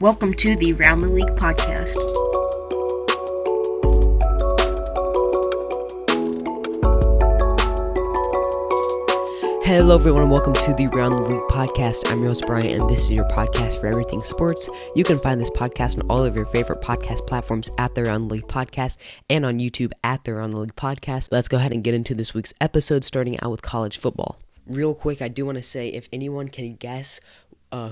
Welcome to the Round the League podcast. Hello everyone and welcome to the Round the League podcast. I'm your host Bryant and this is your podcast for everything sports. You can find this podcast on all of your favorite podcast platforms at the Round the League podcast and on YouTube at the Round the League podcast. Let's go ahead and get into this week's episode, starting out with college football. Real quick, I do want to say if anyone can guess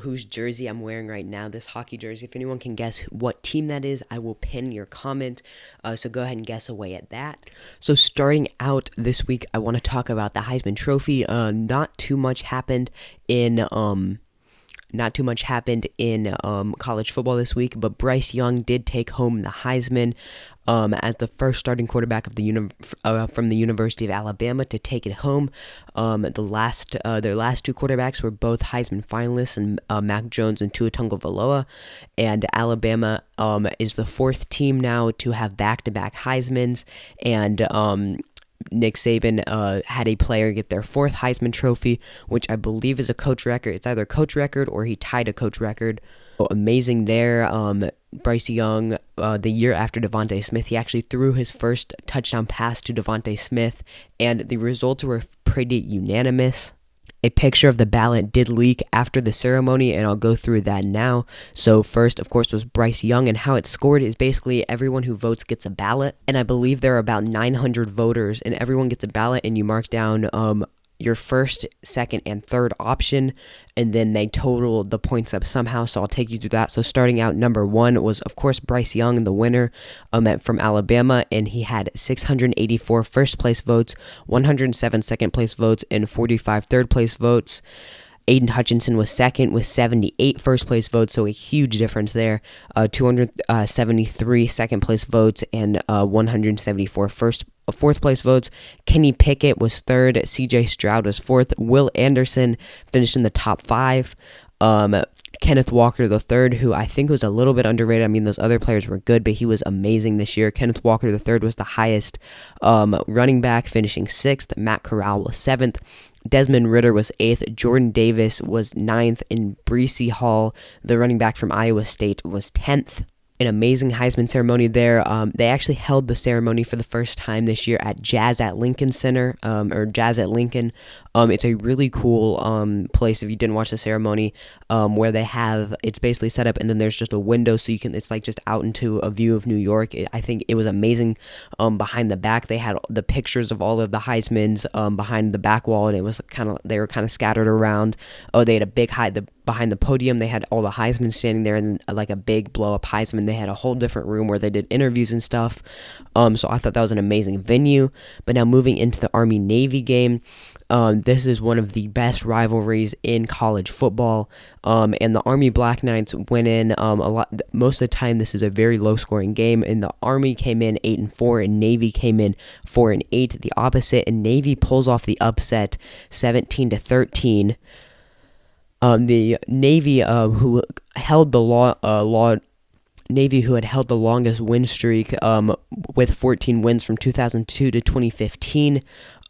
whose jersey I'm wearing right now, this hockey jersey. If anyone can guess what team that is, I will pin your comment. So go ahead and guess away at that. So starting out this week, I want to talk about the Heisman Trophy. Not too much happened in college football this week, but Bryce Young did take home the Heisman as the first starting quarterback of from the University of Alabama to take it home. Their last two quarterbacks were both Heisman finalists, and Mac Jones and Tua Tagovailoa. And Alabama is the fourth team now to have back-to-back Heismans, and Nick Saban had a player get their fourth Heisman Trophy, which I believe is a coach record. It's either a coach record or he tied a coach record. So amazing there. Bryce Young, the year after Devontae Smith, he actually threw his first touchdown pass to Devontae Smith, and the results were pretty unanimous. A picture of the ballot did leak after the ceremony, and I'll go through that now. So first, of course, was Bryce Young, and how it's scored is basically everyone who votes gets a ballot, and I believe there are about 900 voters, and everyone gets a ballot, and you mark down your first, second, and third option, and then they total the points up somehow, so I'll take you through that. So starting out, number one was, of course, Bryce Young, the winner from Alabama, and he had 684 first-place votes, 107 second-place votes, and 45 third-place votes. Aiden Hutchinson was second with 78 first-place votes, so a huge difference there. 273 second-place votes and 174 fourth-place votes. Kenny Pickett was third. C.J. Stroud was fourth. Will Anderson finished in the top five. Kenneth Walker III, who I think was a little bit underrated. I mean, those other players were good, but he was amazing this year. Kenneth Walker III was the highest running back, finishing sixth. Matt Corral was seventh. Desmond Ridder was eighth. Jordan Davis was ninth. And Breece Hall, the running back from Iowa State, was 10th. An amazing Heisman ceremony there. They actually held the ceremony for the first time this year at Jazz at Lincoln Center, or Jazz at Lincoln. It's a really cool place if you didn't watch the ceremony, where it's basically set up and then there's just a window so it's like just out into a view of New York. I think it was amazing. Behind the back, they had the pictures of all of the Heismans behind the back wall, and they were kind of scattered around. They had a big behind the podium, they had all the Heisman standing there, and like a big blow-up Heisman. They had a whole different room where they did interviews and stuff. So I thought that was an amazing venue. But now moving into the Army-Navy game, this is one of the best rivalries in college football. And the Army Black Knights went in a lot. Most of the time, this is a very low-scoring game. And the Army came in 8-4, and Navy came in 4-8. The opposite, and Navy pulls off the upset, 17-13. The Navy, who held the Navy, who had held the longest win streak, with 14 wins from 2002 to 2015.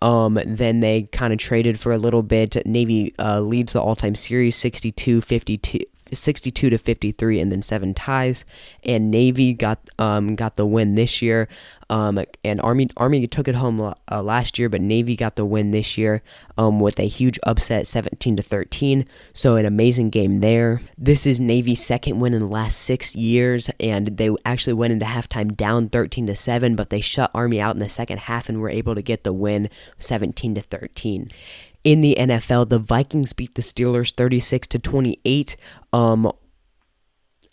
Then they kind of traded for a little bit. Navy leads the all-time series 62 to 53, and then 7 ties. And Navy got the win this year. And Army took it home last year, but Navy got the win this year with a huge upset, 17-13. So an amazing game there. This is Navy's second win in the last 6 years, and they actually went into halftime down 13-7, but they shut Army out in the second half and were able to get the win, 17-13. In the NFL, the Vikings beat the Steelers 36-28.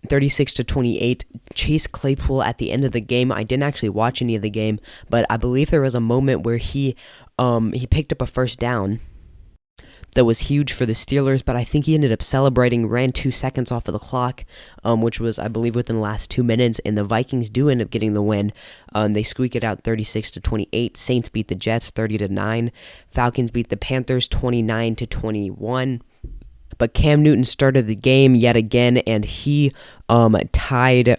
36-28. Chase Claypool at the end of the game. I didn't actually watch any of the game, but I believe there was a moment where he picked up a first down that was huge for the Steelers, but I think he ended up celebrating, ran 2 seconds off of the clock, which was, I believe, within the last 2 minutes, and the Vikings do end up getting the win. They squeak it out 36-28. Saints beat the Jets 30-9. Falcons beat the Panthers 29-21. But Cam Newton started the game yet again, and he tied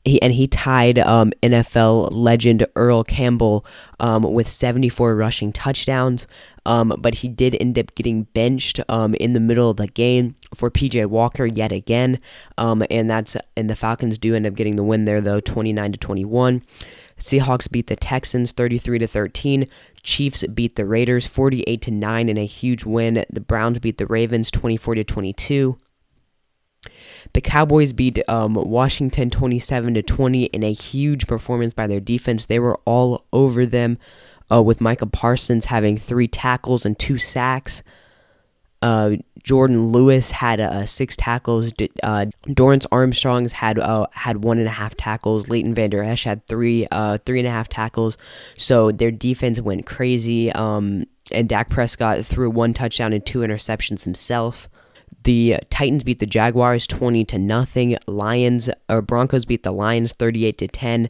He tied NFL legend Earl Campbell with 74 rushing touchdowns, but he did end up getting benched in the middle of the game for PJ Walker yet again, and the Falcons do end up getting the win there though, 29-21. Seahawks beat the Texans 33-13. Chiefs beat the Raiders 48-9 in a huge win. The Browns beat the Ravens 24-22. The Cowboys beat Washington 27-20 in a huge performance by their defense. They were all over them, with Micah Parsons having 3 tackles and 2 sacks. Jordan Lewis had 6 tackles. Dorrance Armstrong's had 1.5 tackles. Leighton Vander Esch had 3.5 tackles. So their defense went crazy. And Dak Prescott threw 1 touchdown and 2 interceptions himself. The Titans beat the Jaguars 20-0. Broncos beat the Lions 38-10.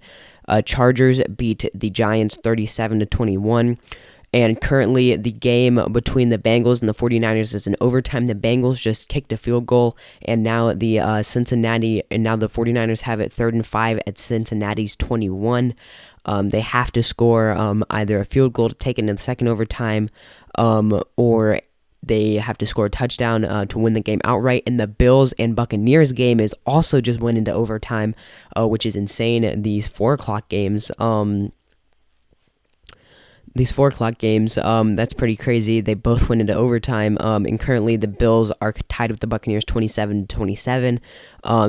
Chargers beat the Giants 37-21. And currently, the game between the Bengals and the 49ers is in overtime. The Bengals just kicked a field goal, and now the 49ers have it 3rd and 5 at Cincinnati's 21. They have to score either a field goal to take it into the second overtime, or they have to score a touchdown to win the game outright. And the Bills and Buccaneers game is also just went into overtime, which is insane. These 4 o'clock games. That's pretty crazy. They both went into overtime, and currently the Bills are tied with the Buccaneers 27-27.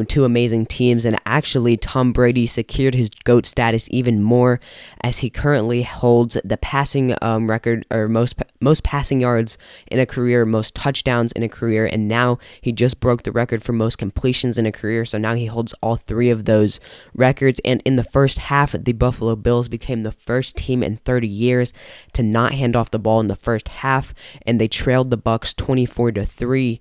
2 amazing teams, and actually Tom Brady secured his GOAT status even more, as he currently holds the passing record, or most passing yards in a career, most touchdowns in a career, and now he just broke the record for most completions in a career, so now he holds all 3 of those records. And in the first half, the Buffalo Bills became the first team in 30 years to not hand off the ball in the first half, and they trailed the Bucs 24-3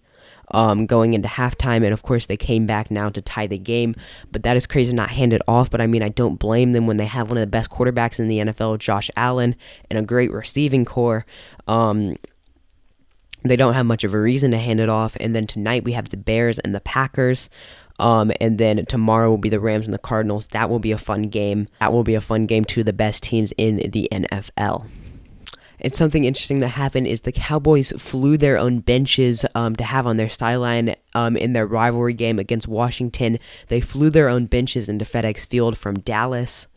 going into halftime, and of course they came back now to tie the game. But that is crazy to not hand it off, but I mean, I don't blame them when they have one of the best quarterbacks in the NFL, Josh Allen, and a great receiving core. They don't have much of a reason to hand it off. And then tonight we have the Bears and the Packers. And then tomorrow will be the Rams and the Cardinals. That will be a fun game. Two of the best teams in the NFL. And something interesting that happened is the Cowboys flew their own benches to have on their sideline in their rivalry game against Washington. They flew their own benches into FedEx Field from Dallas.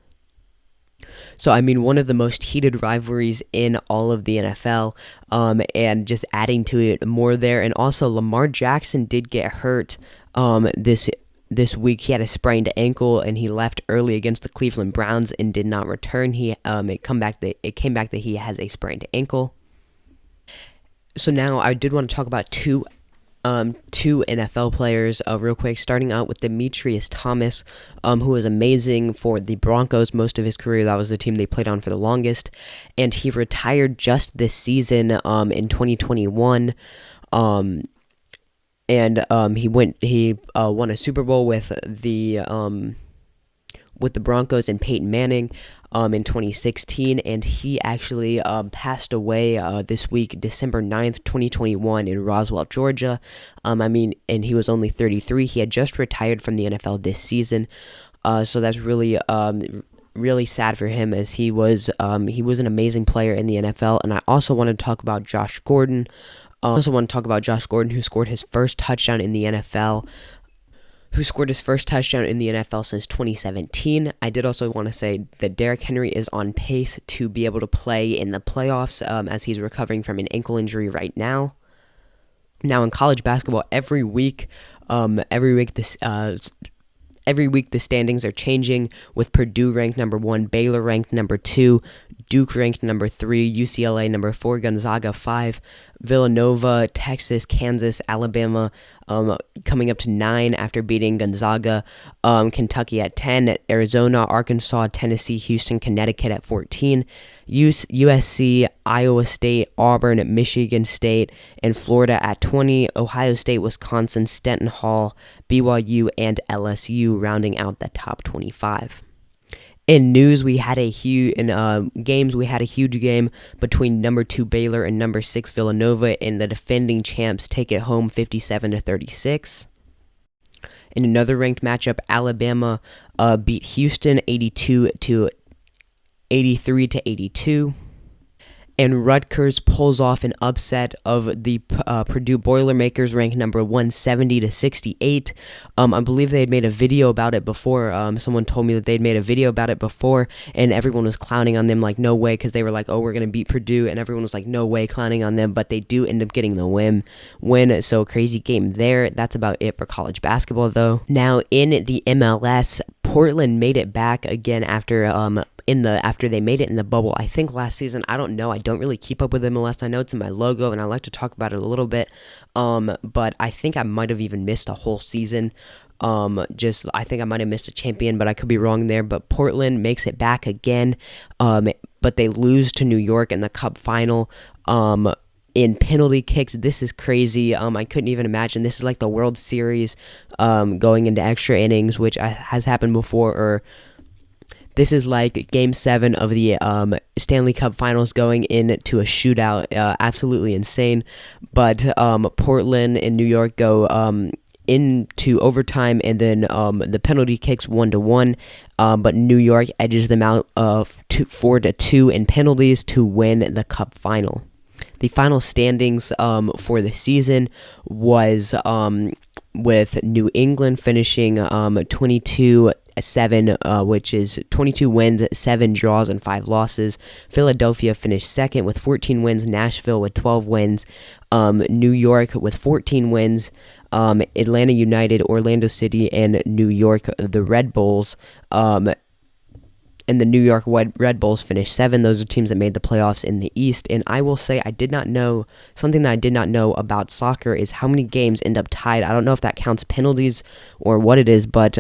So, I mean, one of the most heated rivalries in all of the NFL, and just adding to it more there. And also, Lamar Jackson did get hurt this week. He had a sprained ankle, and he left early against the Cleveland Browns and did not return. It came back that he has a sprained ankle. So now I did want to talk about two NFL players real quick, starting out with Demetrius Thomas, who was amazing for the Broncos most of his career. That was the team they played on for the longest, and he retired just this season in 2021. He won a Super Bowl with the Broncos and Peyton Manning in 2016, and he actually passed away this week, December 9th, 2021 in Roswell, Georgia. And he was only 33. He had just retired from the NFL this season, so that's really sad for him, as he was an amazing player in the NFL. And I also want to talk about Josh Gordon. Who scored his first touchdown in the NFL. Since 2017. I did also want to say that Derrick Henry is on pace to be able to play in the playoffs, as he's recovering from an ankle injury right now. Now in college basketball, every week the standings are changing, with Purdue ranked number 1, Baylor ranked number 2, Duke ranked number 3, UCLA number 4, Gonzaga 5, Villanova, Texas, Kansas, Alabama coming up to 9 after beating Gonzaga, Kentucky at 10, Arizona, Arkansas, Tennessee, Houston, Connecticut at 14, USC, Iowa State, Auburn, Michigan State, and Florida at 20, Ohio State, Wisconsin, Stanton Hall, BYU, and LSU rounding out the top 25. In news, we had a huge game between number 2 Baylor and number 6 Villanova, and the defending champs take it home 57-36. In another ranked matchup, Alabama beat Houston 83 to 82. And Rutgers pulls off an upset of the Purdue Boilermakers, ranked number 170 to 68. I believe they had made a video about it before. Someone told me that they'd made a video about it before, and everyone was clowning on them like, no way, because they were like, oh, we're going to beat Purdue, and everyone was like, no way, clowning on them, but they do end up getting the win. So crazy game there. That's about it for college basketball, though. Now, in the MLS, Portland made it back again after they made it in the bubble, I think last season. I don't know. I don't really keep up with MLS. I know it's in my logo, and I like to talk about it a little bit. But I think I might have even missed a whole season. I think I might have missed a champion, but I could be wrong there. But Portland makes it back again. But they lose to New York in the Cup final. In penalty kicks. This is crazy. I couldn't even imagine. This is like the World Series going into extra innings, which has happened before, or this is like Game 7 of the Stanley Cup Finals going into a shootout. Absolutely insane. But Portland and New York go into overtime, and then the penalty kicks 1-1. But New York edges them out of 4-2 in penalties to win the Cup final. The final standings for the season was with New England finishing 22-7, which is 22 wins, 7 draws, and 5 losses. Philadelphia finished second with 14 wins. Nashville with 12 wins. New York with 14 wins. Atlanta United, Orlando City, and New York, the Red Bulls. And the New York Red Bulls finished 7. Those are teams that made the playoffs in the East. And I will say, something that I did not know about soccer is how many games end up tied. I don't know if that counts penalties or what it is, but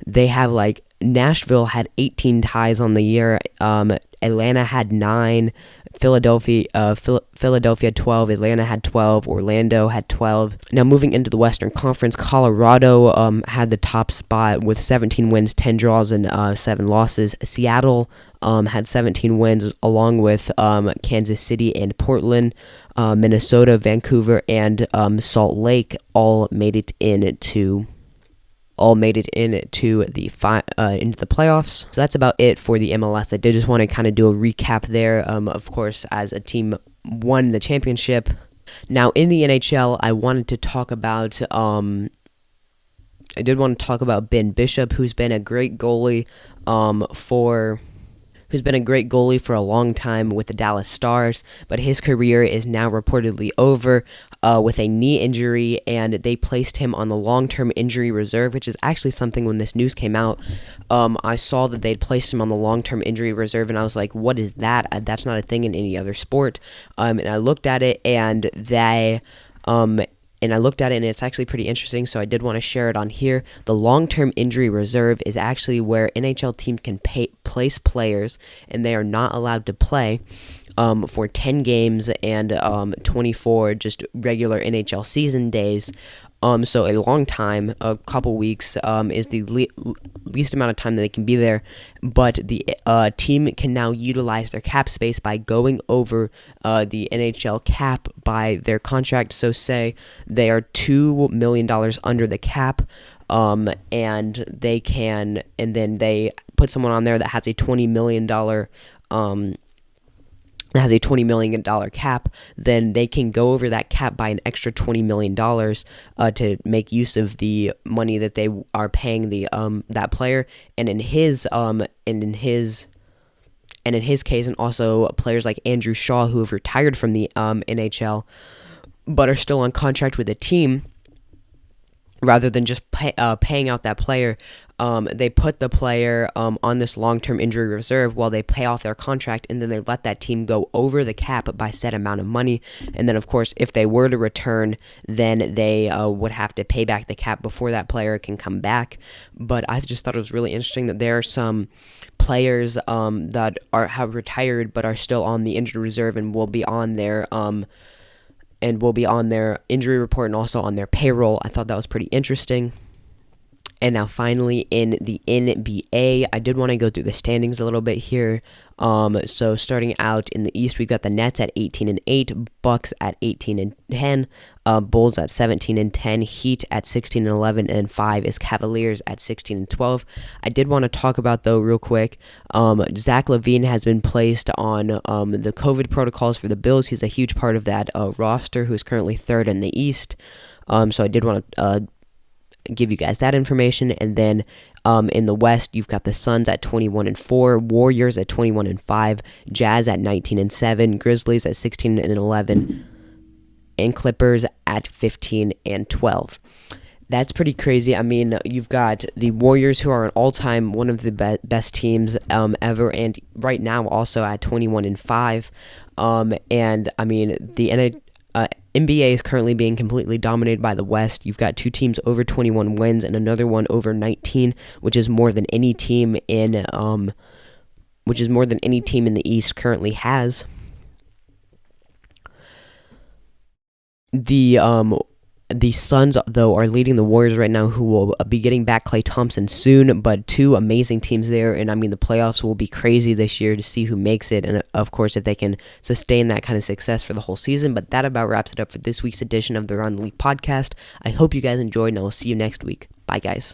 they have Nashville had 18 ties on the year. Atlanta had 9. Philadelphia 12, Atlanta had 12, Orlando had 12. Now moving into the Western Conference, Colorado had the top spot with 17 wins, 10 draws, and 7 losses. Seattle had 17 wins, along with Kansas City and Portland. Minnesota, Vancouver, and Salt Lake all made it into the playoffs. So that's about it for the MLS. I did just want to kind of do a recap there. Of course, as a team won the championship. Now in the NHL, I wanted to talk about Ben Bishop, who's been a great goalie for a long time with the Dallas Stars, but his career is now reportedly over with a knee injury, and they placed him on the long-term injury reserve, which is actually something when this news came out, I saw that they'd placed him on the long-term injury reserve, and I was like, what is that? That's not a thing in any other sport. And I looked at it, and it's actually pretty interesting, so I did want to share it on here. The long-term injury reserve is actually where NHL teams can place players, and they are not allowed to play for 10 games and 24 just regular NHL season days. So a long time, a couple weeks, is the least amount of time that they can be there. But the team can now utilize their cap space by going over the NHL cap by their contract. So say they are $2 million under the cap, and then they put someone on there that has a $20 million cap, then they can go over that cap by an extra $20 million to make use of the money that they are paying that player. And in his case, and also players like Andrew Shaw, who have retired from the NHL but are still on contract with the team, rather than just paying out that player, they put the player on this long-term injury reserve while they pay off their contract, and then they let that team go over the cap by set amount of money. And then, of course, if they were to return, then they would have to pay back the cap before that player can come back. But I just thought it was really interesting that there are some players that have retired but are still on the injury reserve and will be on their injury report and also on their payroll. I thought that was pretty interesting. And now finally in the NBA, I did want to go through the standings a little bit here. So starting out in the East, we've got the Nets at 18-8, Bucks at 18-10, Bulls at 17-10, Heat at 16-11, and 5 is Cavaliers at 16-12. I did want to talk about, though, real quick, Zach LaVine has been placed on the COVID protocols for the Bills. He's a huge part of that roster, who is currently third in the East. So I did want to give you guys that information. And then in the West, you've got the Suns at 21-4, Warriors at 21-5, Jazz at 19-7, Grizzlies at 16-11, and Clippers at 15-12. That's pretty crazy. I mean, you've got the Warriors, who are an all-time one of the best teams ever, and right now also at 21-5. And I mean, the NBA is currently being completely dominated by the West. You've got 2 teams over 21 wins and another one over 19, which is more than any team in the East currently has. The Suns, though, are leading the Warriors right now, who will be getting back Klay Thompson soon, but 2 amazing teams there, and I mean, the playoffs will be crazy this year to see who makes it, and of course, if they can sustain that kind of success for the whole season. But that about wraps it up for this week's edition of the Around the League podcast. I hope you guys enjoyed, and I will see you next week. Bye, guys.